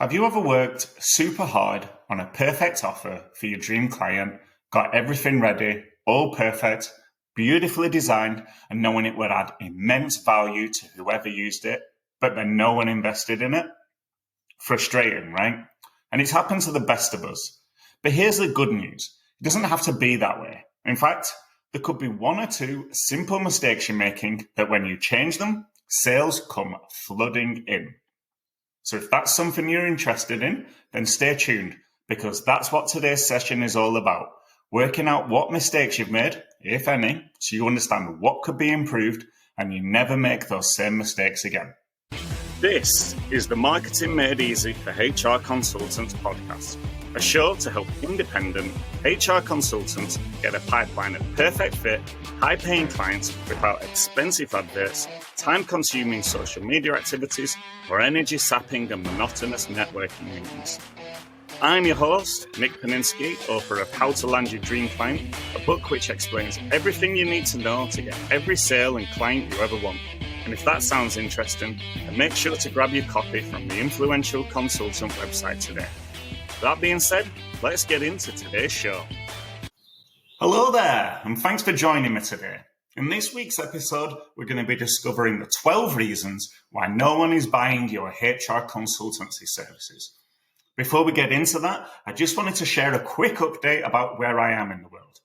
Have you ever worked super hard on a perfect offer for your dream client, got everything ready, all perfect, beautifully designed, and knowing it would add immense value to whoever used it, but then no one invested in it? Frustrating, right? And it's happened to the best of us. But here's the good news. It doesn't have to be that way. In fact, there could be one or two simple mistakes you're making that when you change them, sales come flooding in. So if that's something you're interested in, then stay tuned, because that's what today's session is all about. Working out what mistakes you've made, if any, so you understand what could be improved and you never make those same mistakes again. This is the Marketing Made Easy for HR Consultants podcast, a show to help independent HR consultants get a pipeline of perfect fit, high-paying clients without expensive adverts, time-consuming social media activities, or energy-sapping and monotonous networking meetings. I'm your host, Nick Paninsky, author of How to Land Your Dream Client, a book which explains everything you need to know to get every sale and client you ever want. And if that sounds interesting, then make sure to grab your copy from the influential consultant website today. That being said, let's get into today's show. Hello there, and thanks for joining me today. In this week's episode, we're going to be discovering the 12 reasons why no one is buying your HR consultancy services. Before we get into that, I just wanted to share a quick update about where I am in the world.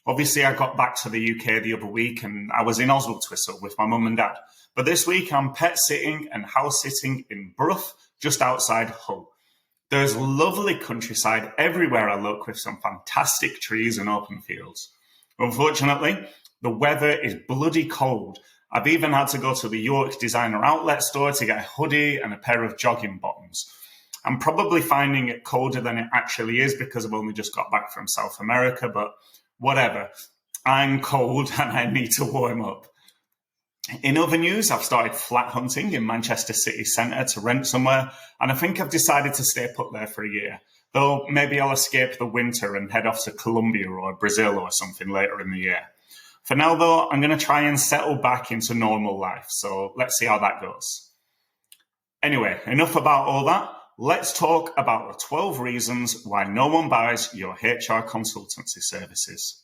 Obviously, I got back to the UK the other week and I was in Oswaldtwistle with my mum and dad. But this week, I'm pet sitting and house sitting in Bruff, just outside Hull. There's lovely countryside everywhere I look with some fantastic trees and open fields. Unfortunately, the weather is bloody cold. I've even had to go to the York Designer Outlet store to get a hoodie and a pair of jogging bottoms. I'm probably finding it colder than it actually is because I've only just got back from South America, but whatever. I'm cold and I need to warm up. In other news, I've started flat hunting in Manchester city centre to rent somewhere, and I think I've decided to stay put there for a year. Though maybe I'll escape the winter and head off to Colombia or Brazil or something later in the year. For now, though, I'm going to try and settle back into normal life, so let's see how that goes. Anyway, enough about all that. Let's talk about the 12 reasons why no one buys your HR consultancy services.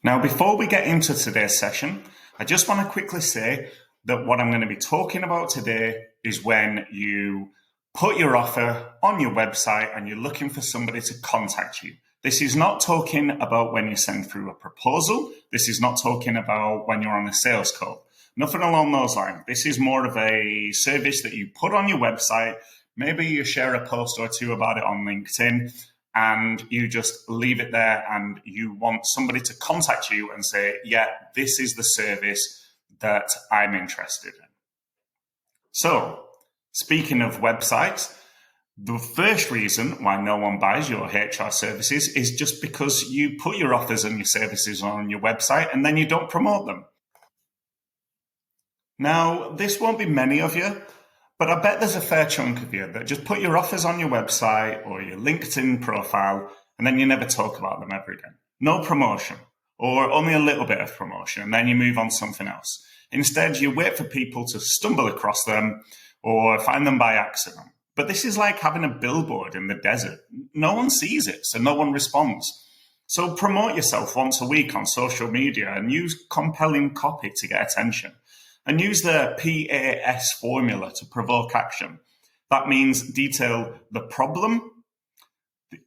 Now, before we get into today's session, I just want to quickly say that what I'm going to be talking about today is when you put your offer on your website and you're looking for somebody to contact you. This is not talking about when you send through a proposal. This is not talking about when you're on a sales call. Nothing along those lines. This is more of a service that you put on your website. Maybe you share a post or two about it on LinkedIn and you just leave it there and you want somebody to contact you and say, yeah, this is the service that I'm interested in. So, speaking of websites, the first reason why no one buys your HR services is just because you put your offers and your services on your website and then you don't promote them. Now, this won't be many of you, but I bet there's a fair chunk of you that just put your offers on your website or your LinkedIn profile and then you never talk about them ever again. No promotion, or only a little bit of promotion, and then you move on to something else. Instead, you wait for people to stumble across them or find them by accident. But this is like having a billboard in the desert. No one sees it, so no one responds. So promote yourself once a week on social media and use compelling copy to get attention. And use the PAS formula to provoke action. That means detail the problem,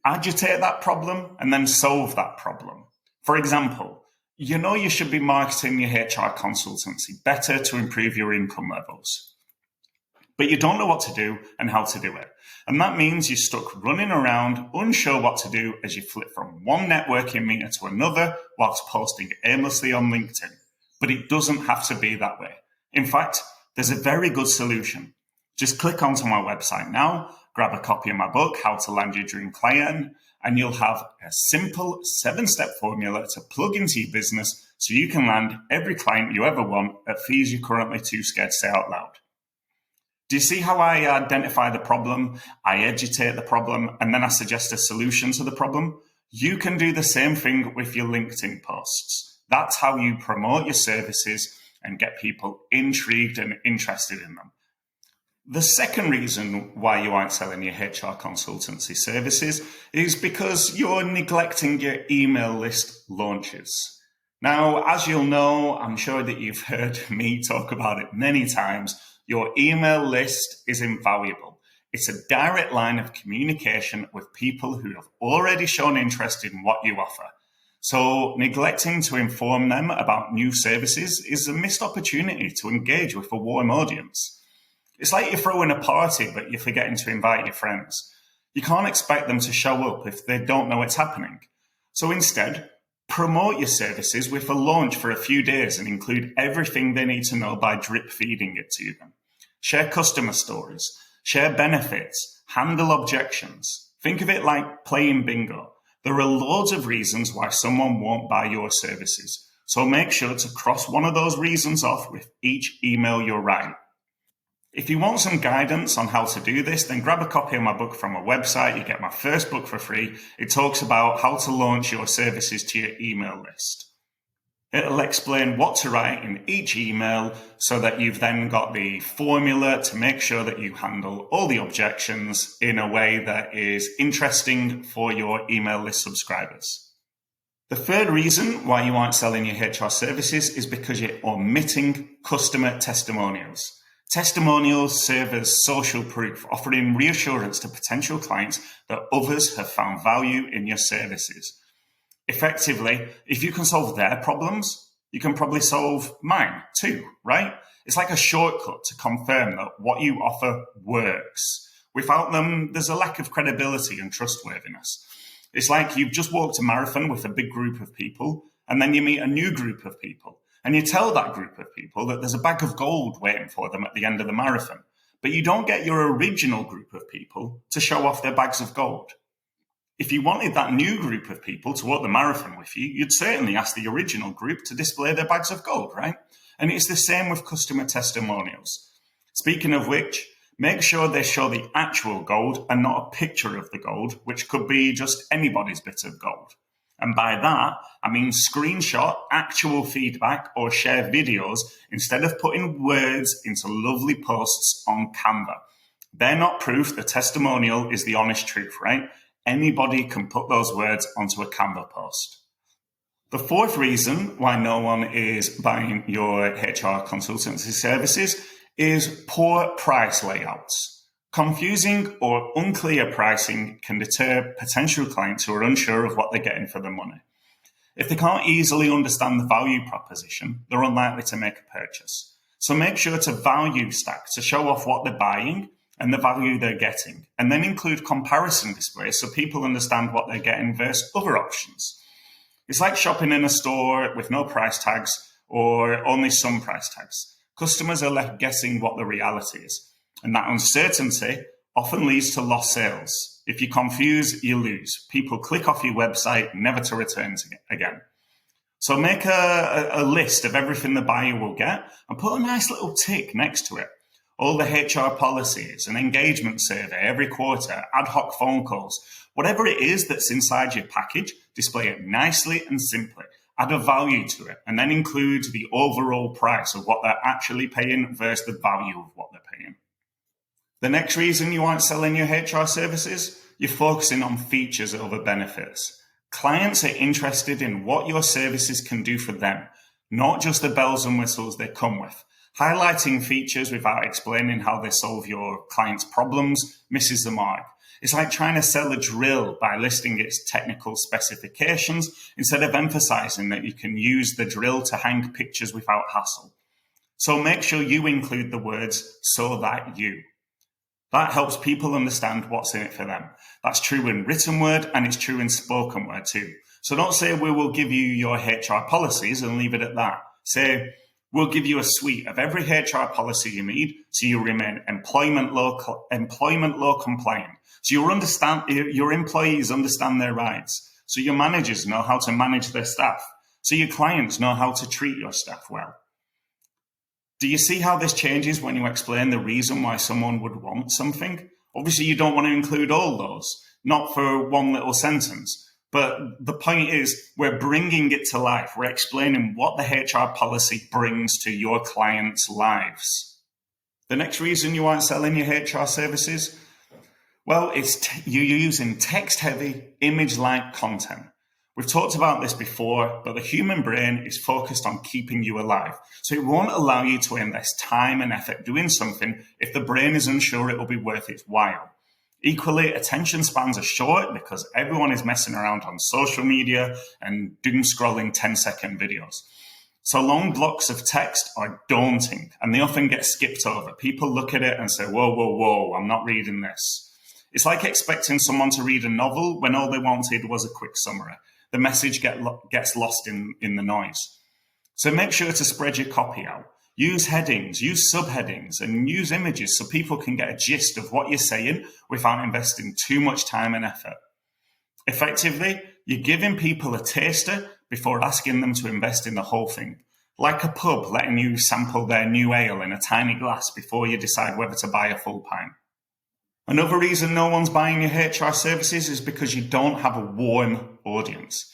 agitate that problem, and then solve that problem. For example, you know you should be marketing your HR consultancy better to improve your income levels. But you don't know what to do and how to do it. And that means you're stuck running around, unsure what to do as you flip from one networking meeting to another whilst posting aimlessly on LinkedIn. But it doesn't have to be that way. In fact, there's a very good solution. Just click onto my website now, grab a copy of my book, How to Land Your Dream Client, and you'll have a simple 7-step formula to plug into your business so you can land every client you ever want at fees you're currently too scared to say out loud. Do you see how I identify the problem, I agitate the problem, and then I suggest a solution to the problem? You can do the same thing with your LinkedIn posts. That's how you promote your services and get people intrigued and interested in them. The second reason why you aren't selling your HR consultancy services is because you're neglecting your email list launches. Now, as you'll know, I'm sure that you've heard me talk about it many times, your email list is invaluable. It's a direct line of communication with people who have already shown interest in what you offer. So neglecting to inform them about new services is a missed opportunity to engage with a warm audience. It's like you're throwing a party, but you're forgetting to invite your friends. You can't expect them to show up if they don't know it's happening. So instead, promote your services with a launch for a few days and include everything they need to know by drip feeding it to them. Share customer stories, share benefits, handle objections. Think of it like playing bingo. There are loads of reasons why someone won't buy your services. So make sure to cross one of those reasons off with each email you write. If you want some guidance on how to do this, then grab a copy of my book from my website. You get my first book for free. It talks about how to launch your services to your email list. It'll explain what to write in each email so that you've then got the formula to make sure that you handle all the objections in a way that is interesting for your email list subscribers. The third reason why you aren't selling your HR services is because you're omitting customer testimonials. Testimonials serve as social proof, offering reassurance to potential clients that others have found value in your services. Effectively, if you can solve their problems, you can probably solve mine too, right? It's like a shortcut to confirm that what you offer works. Without them, there's a lack of credibility and trustworthiness. It's like you've just walked a marathon with a big group of people, and then you meet a new group of people. And you tell that group of people that there's a bag of gold waiting for them at the end of the marathon. But you don't get your original group of people to show off their bags of gold. If you wanted that new group of people to walk the marathon with you, you'd certainly ask the original group to display their bags of gold, right? And it's the same with customer testimonials. Speaking of which, make sure they show the actual gold and not a picture of the gold, which could be just anybody's bit of gold. And by that, I mean screenshot actual feedback or share videos instead of putting words into lovely posts on Canva. They're not proof. The testimonial is the honest truth, right? Anybody can put those words onto a Canva post. The fourth reason why no one is buying your HR consultancy services is poor price layouts. Confusing or unclear pricing can deter potential clients who are unsure of what they're getting for their money. If they can't easily understand the value proposition, they're unlikely to make a purchase. So make sure to value stack to show off what they're buying and the value they're getting, and then include comparison displays so people understand what they're getting versus other options. It's like shopping in a store with no price tags or only some price tags. Customers are left guessing what the reality is. And that uncertainty often leads to lost sales. If you confuse, you lose. People click off your website, never to return again. So make a list of everything the buyer will get and put a nice little tick next to it. All the HR policies, an engagement survey every quarter, ad hoc phone calls, whatever it is that's inside your package, display it nicely and simply. Add a value to it and then include the overall price of what they're actually paying versus the value of what they're paying. The next reason you aren't selling your HR services, you're focusing on features over benefits. Clients are interested in what your services can do for them, not just the bells and whistles they come with. Highlighting features without explaining how they solve your client's problems misses the mark. It's like trying to sell a drill by listing its technical specifications instead of emphasizing that you can use the drill to hang pictures without hassle. So make sure you include the words "so that you." That helps people understand what's in it for them. That's true in written word and it's true in spoken word too. So don't say we will give you your HR policies and leave it at that. Say we'll give you a suite of every HR policy you need so you remain employment law compliant. So your employees understand their rights. So your managers know how to manage their staff. So your clients know how to treat your staff well. Do you see how this changes when you explain the reason why someone would want something? Obviously, you don't want to include all those, not for one little sentence. But the point is, we're bringing it to life. We're explaining what the HR policy brings to your clients' lives. The next reason you aren't selling your HR services, well, it's you're using text-heavy, image-like content. We've talked about this before, but the human brain is focused on keeping you alive. So it won't allow you to invest time and effort doing something if the brain is unsure it will be worth its while. Equally, attention spans are short because everyone is messing around on social media and doom scrolling 10-second videos. So long blocks of text are daunting and they often get skipped over. People look at it and say, whoa, I'm not reading this. It's like expecting someone to read a novel when all they wanted was a quick summary. The message gets lost in the noise. So make sure to spread your copy out. Use headings, use subheadings, and use images so people can get a gist of what you're saying without investing too much time and effort. Effectively, you're giving people a taster before asking them to invest in the whole thing. Like a pub letting you sample their new ale in a tiny glass before you decide whether to buy a full pint. Another reason no one's buying your HR services is because you don't have a warm audience.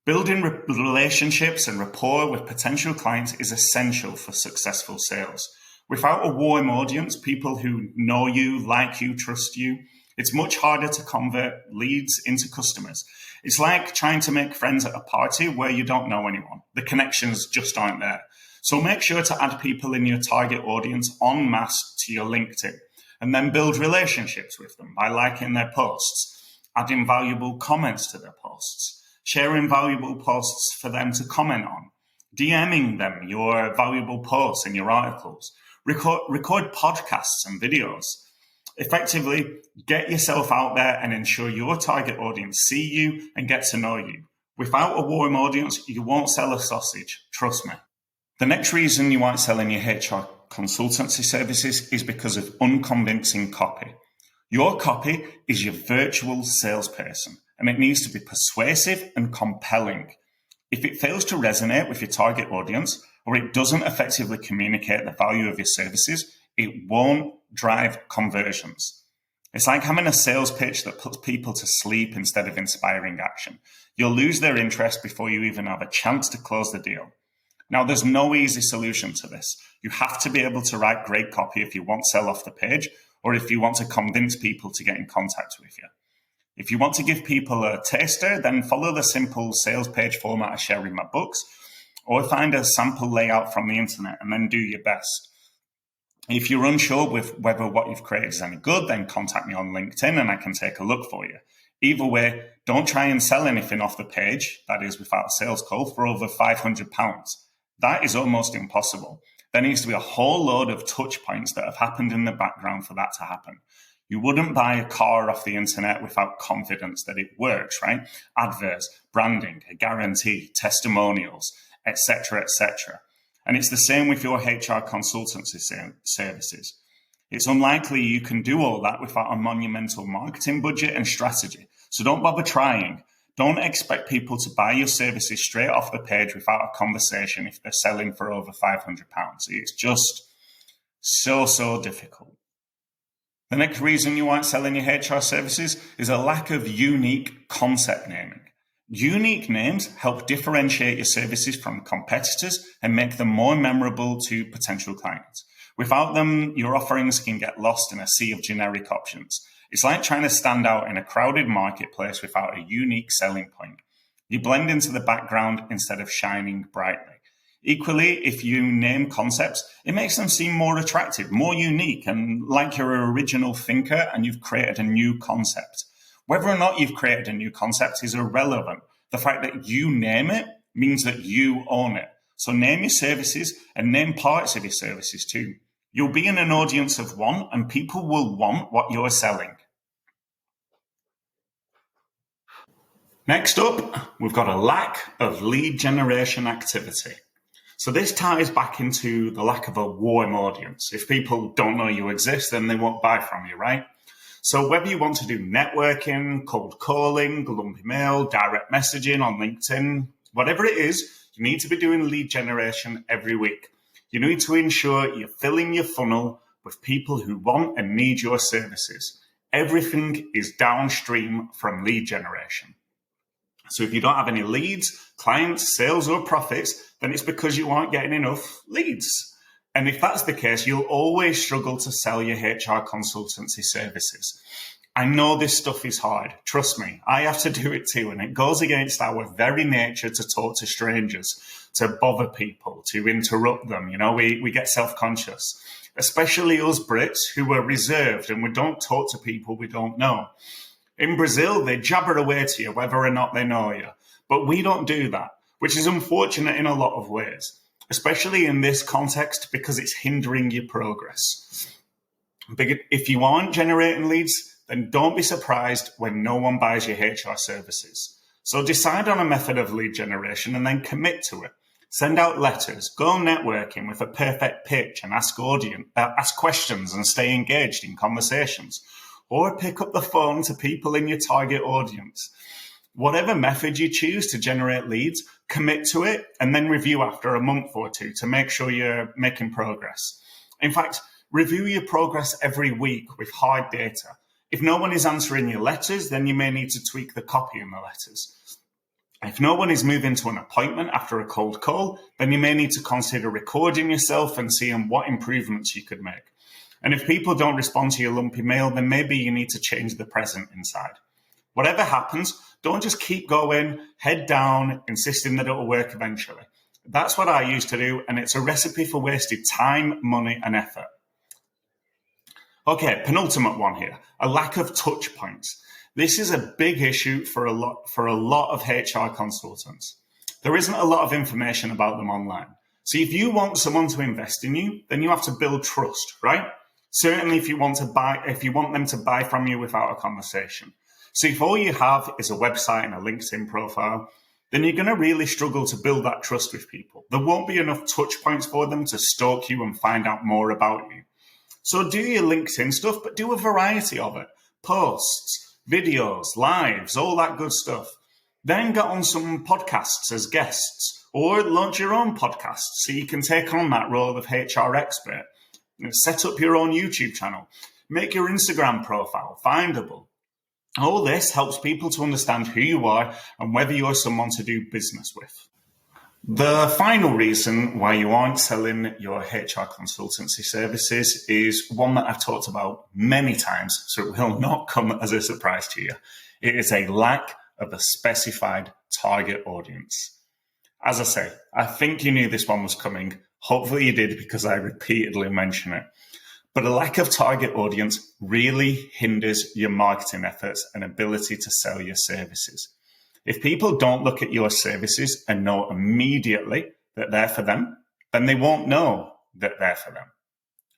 Building relationships and rapport with potential clients is essential for successful sales. Without a warm audience, people who know you, like you, trust you, it's much harder to convert leads into customers. It's like trying to make friends at a party where you don't know anyone. The connections just aren't there. So make sure to add people in your target audience en masse to your LinkedIn and then build relationships with them by liking their posts, adding valuable comments to their posts, sharing valuable posts for them to comment on, DMing them your valuable posts and your articles, record podcasts and videos. Effectively, get yourself out there and ensure your target audience see you and get to know you. Without a warm audience, you won't sell a sausage, trust me. The next reason you aren't selling your HR consultancy services is because of unconvincing copy. Your copy is your virtual salesperson, and it needs to be persuasive and compelling. If it fails to resonate with your target audience, or it doesn't effectively communicate the value of your services, it won't drive conversions. It's like having a sales pitch that puts people to sleep instead of inspiring action. You'll lose their interest before you even have a chance to close the deal. Now, there's no easy solution to this. You have to be able to write great copy if you want to sell off the page, or if you want to convince people to get in contact with you. If you want to give people a taster, then follow the simple sales page format I share in my books, or find a sample layout from the internet and then do your best. If you're unsure with whether what you've created is any good, then contact me on LinkedIn and I can take a look for you. Either way, don't try and sell anything off the page, that is without a sales call, for over £500. That is almost impossible. There needs to be a whole load of touch points that have happened in the background for that to happen. You wouldn't buy a car off the internet without confidence that it works, right? Adverts, branding, a guarantee, testimonials, etc., etc. And it's the same with your HR consultancy services. It's unlikely you can do all that without a monumental marketing budget and strategy. So don't bother trying. Don't expect people to buy your services straight off the page without a conversation if they're selling for over £500. It's just so difficult. The next reason you aren't selling your HR services is a lack of unique concept naming. Unique names help differentiate your services from competitors and make them more memorable to potential clients. Without them, your offerings can get lost in a sea of generic options. It's like trying to stand out in a crowded marketplace without a unique selling point. You blend into the background instead of shining brightly. Equally, if you name concepts, it makes them seem more attractive, more unique, and like you're an original thinker and you've created a new concept. Whether or not you've created a new concept is irrelevant. The fact that you name it means that you own it. So name your services and name parts of your services too. You'll be in an audience of one and people will want what you're selling. Next up, we've got a lack of lead generation activity. So this ties back into the lack of a warm audience. If people don't know you exist, then they won't buy from you, right? So whether you want to do networking, cold calling, lumpy mail, direct messaging on LinkedIn, whatever it is, you need to be doing lead generation every week. You need to ensure you're filling your funnel with people who want and need your services. Everything is downstream from lead generation. So if you don't have any leads, clients, sales, or profits, then it's because you aren't getting enough leads. And if that's the case, you'll always struggle to sell your HR consultancy services. I know this stuff is hard. Trust me, I have to do it too. And it goes against our very nature to talk to strangers, to bother people, to interrupt them. You know, we get self-conscious, especially us Brits who are reserved and we don't talk to people we don't know. In Brazil, they jabber away to you whether or not they know you. But we don't do that, which is unfortunate in a lot of ways, especially in this context because it's hindering your progress. But if you aren't generating leads, then don't be surprised when no one buys your HR services. So decide on a method of lead generation and then commit to it. Send out letters, go networking with a perfect pitch and ask questions and stay engaged in conversations. Or pick up the phone to people in your target audience. Whatever method you choose to generate leads, commit to it and then review after a month or two to make sure you're making progress. In fact, review your progress every week with hard data. If no one is answering your letters, then you may need to tweak the copy in the letters. If no one is moving to an appointment after a cold call, then you may need to consider recording yourself and seeing what improvements you could make. And if people don't respond to your lumpy mail, then maybe you need to change the present inside. Whatever happens, don't just keep going, head down, insisting that it will work eventually. That's what I used to do, and it's a recipe for wasted time, money, and effort. Okay, penultimate one here, a lack of touch points. This is a big issue for a lot of HR consultants. There isn't a lot of information about them online. So if you want someone to invest in you, then you have to build trust, right? Certainly if you want them to buy from you without a conversation. So if all you have is a website and a LinkedIn profile, then you're going to really struggle to build that trust with people. There won't be enough touch points for them to stalk you and find out more about you. So do your LinkedIn stuff, but do a variety of it. Posts, videos, lives, all that good stuff. Then get on some podcasts as guests or launch your own podcast so you can take on that role of HR expert. Set up your own YouTube channel. Make your Instagram profile findable. All this helps people to understand who you are and whether you're someone to do business with. The final reason why you aren't selling your HR consultancy services is one that I've talked about many times, so it will not come as a surprise to you. It is a lack of a specified target audience. As I say, I think you knew this one was coming. Hopefully you did because I repeatedly mention it. But a lack of target audience really hinders your marketing efforts and ability to sell your services. If people don't look at your services and know immediately that they're for them, then they won't know that they're for them.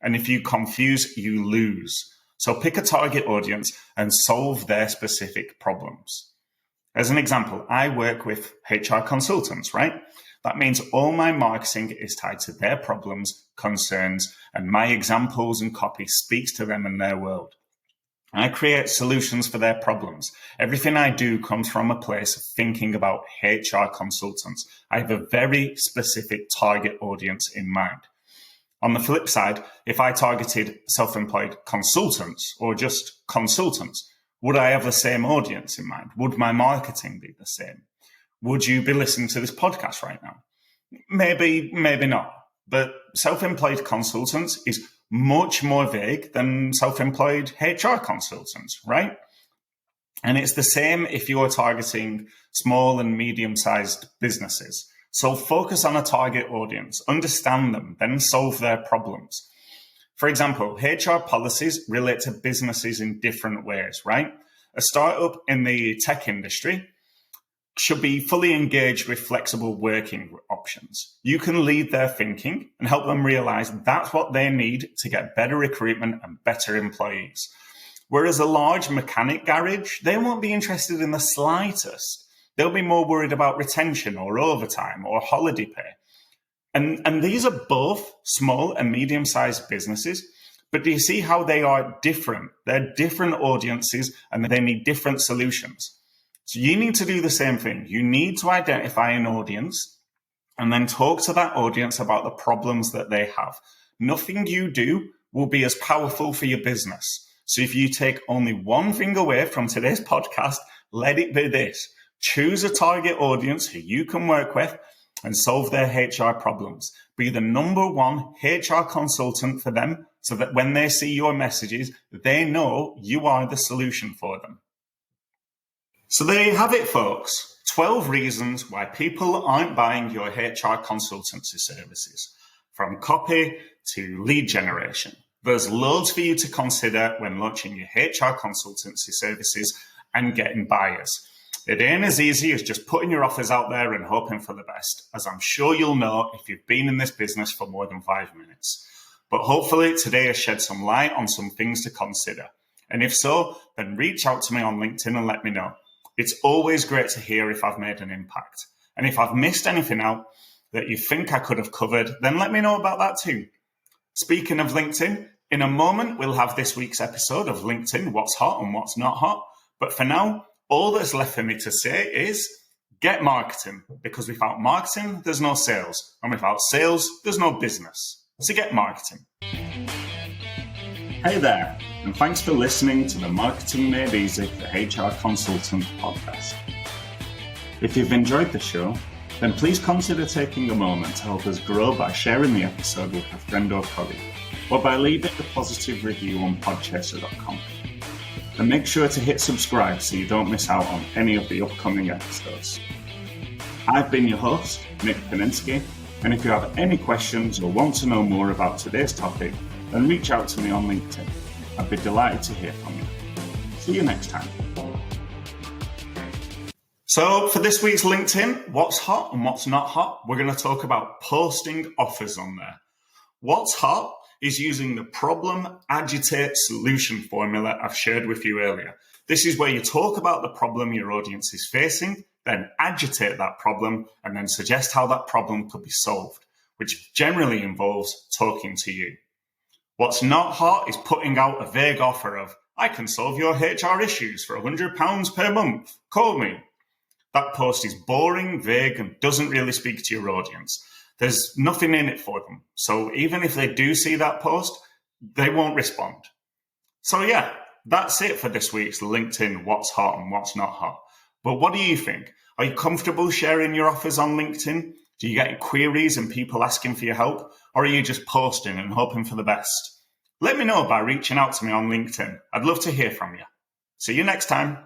And if you confuse, you lose. So pick a target audience and solve their specific problems. As an example, I work with HR consultants, right? That means all my marketing is tied to their problems, concerns, and my examples and copy speaks to them and their world. I create solutions for their problems. Everything I do comes from a place of thinking about HR consultants. I have a very specific target audience in mind. On the flip side, if I targeted self-employed consultants or just consultants, would I have the same audience in mind? Would my marketing be the same? Would you be listening to this podcast right now? Maybe, maybe not. But self-employed consultants is much more vague than self-employed HR consultants, right? And it's the same if you're targeting small and medium-sized businesses. So focus on a target audience, understand them, then solve their problems. For example, HR policies relate to businesses in different ways, right? A startup in the tech industry should be fully engaged with flexible working options. You can lead their thinking and help them realize that's what they need to get better recruitment and better employees. Whereas a large mechanic garage, they won't be interested in the slightest. They'll be more worried about retention or overtime or holiday pay. And these are both small and medium-sized businesses, but do you see how they are different? They're different audiences and they need different solutions. So you need to do the same thing. You need to identify an audience and then talk to that audience about the problems that they have. Nothing you do will be as powerful for your business. So if you take only one thing away from today's podcast, let it be this. Choose a target audience who you can work with and solve their HR problems. Be the number one HR consultant for them so that when they see your messages, they know you are the solution for them. So there you have it, folks. 12 reasons why people aren't buying your HR consultancy services, from copy to lead generation. There's loads for you to consider when launching your HR consultancy services and getting buyers. It ain't as easy as just putting your offers out there and hoping for the best, as I'm sure you'll know if you've been in this business for more than 5 minutes. But hopefully today has shed some light on some things to consider. And if so, then reach out to me on LinkedIn and let me know. It's always great to hear if I've made an impact. And if I've missed anything out that you think I could have covered, then let me know about that too. Speaking of LinkedIn, in a moment we'll have this week's episode of LinkedIn, what's hot and what's not hot. But for now, all that's left for me to say is get marketing, because without marketing, there's no sales. And without sales, there's no business. So get marketing. Hey there, and thanks for listening to the Marketing Made Easy for HR Consultant podcast. If you've enjoyed the show, then please consider taking a moment to help us grow by sharing the episode with a friend or colleague, or by leaving a positive review on podchaser.com. And make sure to hit subscribe so you don't miss out on any of the upcoming episodes. I've been your host, Nick Paninsky, and if you have any questions or want to know more about today's topic, then reach out to me on LinkedIn. I'd be delighted to hear from you. See you next time. So for this week's LinkedIn, what's hot and what's not hot, we're going to talk about posting offers on there. What's hot is using the problem, agitate, solution formula I've shared with you earlier. This is where you talk about the problem your audience is facing, then agitate that problem, and then suggest how that problem could be solved, which generally involves talking to you. What's not hot is putting out a vague offer of, I can solve your HR issues for £100 per month. Call me. That post is boring, vague, and doesn't really speak to your audience. There's nothing in it for them. So even if they do see that post, they won't respond. So yeah, that's it for this week's LinkedIn What's Hot and What's Not Hot. But what do you think? Are you comfortable sharing your offers on LinkedIn? Do you get queries and people asking for your help? Or are you just posting and hoping for the best? Let me know by reaching out to me on LinkedIn. I'd love to hear from you. See you next time.